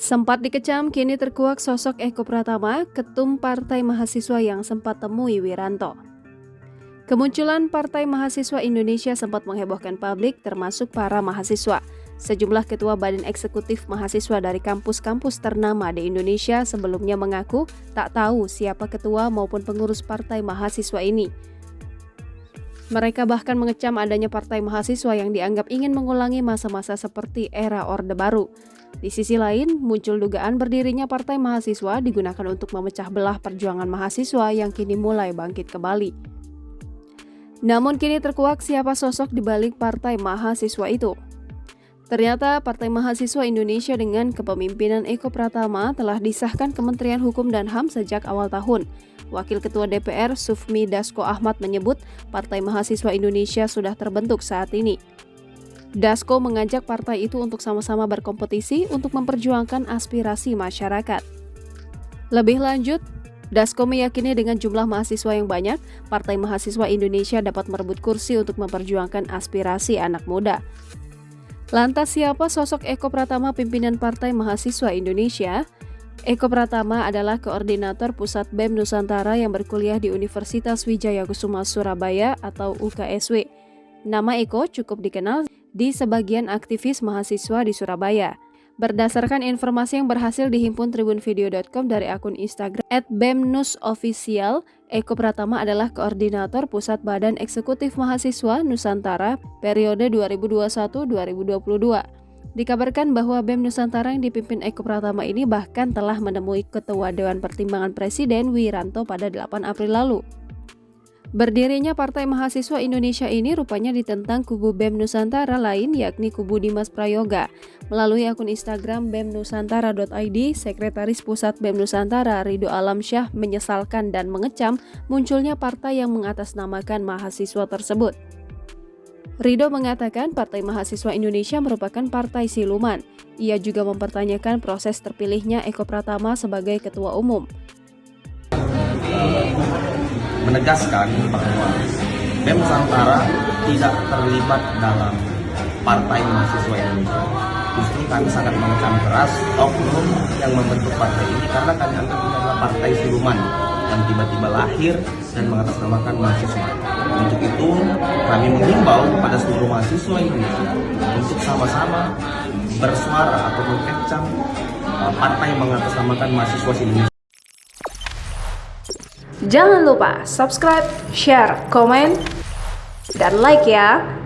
Sempat dikecam, kini terkuak sosok Eko Pratama, ketum Partai Mahasiswa yang sempat temui Wiranto. Kemunculan Partai Mahasiswa Indonesia sempat menghebohkan publik, termasuk para mahasiswa. Sejumlah ketua badan eksekutif mahasiswa dari kampus-kampus ternama di Indonesia sebelumnya mengaku tak tahu siapa ketua maupun pengurus Partai Mahasiswa ini. Mereka bahkan mengecam adanya partai mahasiswa yang dianggap ingin mengulangi masa-masa seperti era Orde Baru. Di sisi lain, muncul dugaan berdirinya partai mahasiswa digunakan untuk memecah belah perjuangan mahasiswa yang kini mulai bangkit kembali. Namun kini terkuak siapa sosok di balik partai mahasiswa itu. Ternyata Partai Mahasiswa Indonesia dengan kepemimpinan Eko Pratama telah disahkan Kementerian Hukum dan HAM sejak awal tahun. Wakil Ketua DPR Sufmi Dasko Ahmad menyebut Partai Mahasiswa Indonesia sudah terbentuk saat ini. Dasko mengajak partai itu untuk sama-sama berkompetisi untuk memperjuangkan aspirasi masyarakat. Lebih lanjut, Dasko meyakini dengan jumlah mahasiswa yang banyak, Partai Mahasiswa Indonesia dapat merebut kursi untuk memperjuangkan aspirasi anak muda. Lantas siapa sosok Eko Pratama pimpinan Partai Mahasiswa Indonesia? Eko Pratama adalah koordinator Pusat BEM Nusantara yang berkuliah di Universitas Wijaya Kusuma Surabaya atau UKSW. Nama Eko cukup dikenal di sebagian aktivis mahasiswa di Surabaya. Berdasarkan informasi yang berhasil dihimpun tribunvideo.com dari akun Instagram @bemnusofficial, Eko Pratama adalah koordinator Pusat Badan Eksekutif Mahasiswa Nusantara periode 2021-2022. Dikabarkan bahwa BEM Nusantara yang dipimpin Eko Pratama ini bahkan telah menemui Ketua Dewan Pertimbangan Presiden Wiranto pada 8 April lalu. Berdirinya Partai Mahasiswa Indonesia ini rupanya ditentang kubu BEM Nusantara lain yakni kubu Dimas Prayoga. Melalui akun Instagram bemnusantara.id, Sekretaris Pusat BEM Nusantara Ridho Alamsyah menyesalkan dan mengecam munculnya partai yang mengatasnamakan mahasiswa tersebut. Ridho mengatakan Partai Mahasiswa Indonesia merupakan partai siluman. Ia juga mempertanyakan proses terpilihnya Eko Pratama sebagai ketua umum. Menegaskan bahwa BEM Nusantara tidak terlibat dalam Partai Mahasiswa Indonesia. Justru kami sangat mengecam keras oknum yang membentuk partai ini karena kami anggap ini adalah partai siluman yang tiba-tiba lahir dan mengatasnamakan mahasiswa. Untuk itu kami menghimbau kepada seluruh mahasiswa Indonesia untuk sama-sama bersuara atau mengecam partai yang mengatasnamakan mahasiswa Indonesia. Jangan lupa subscribe, share, komen, dan like ya!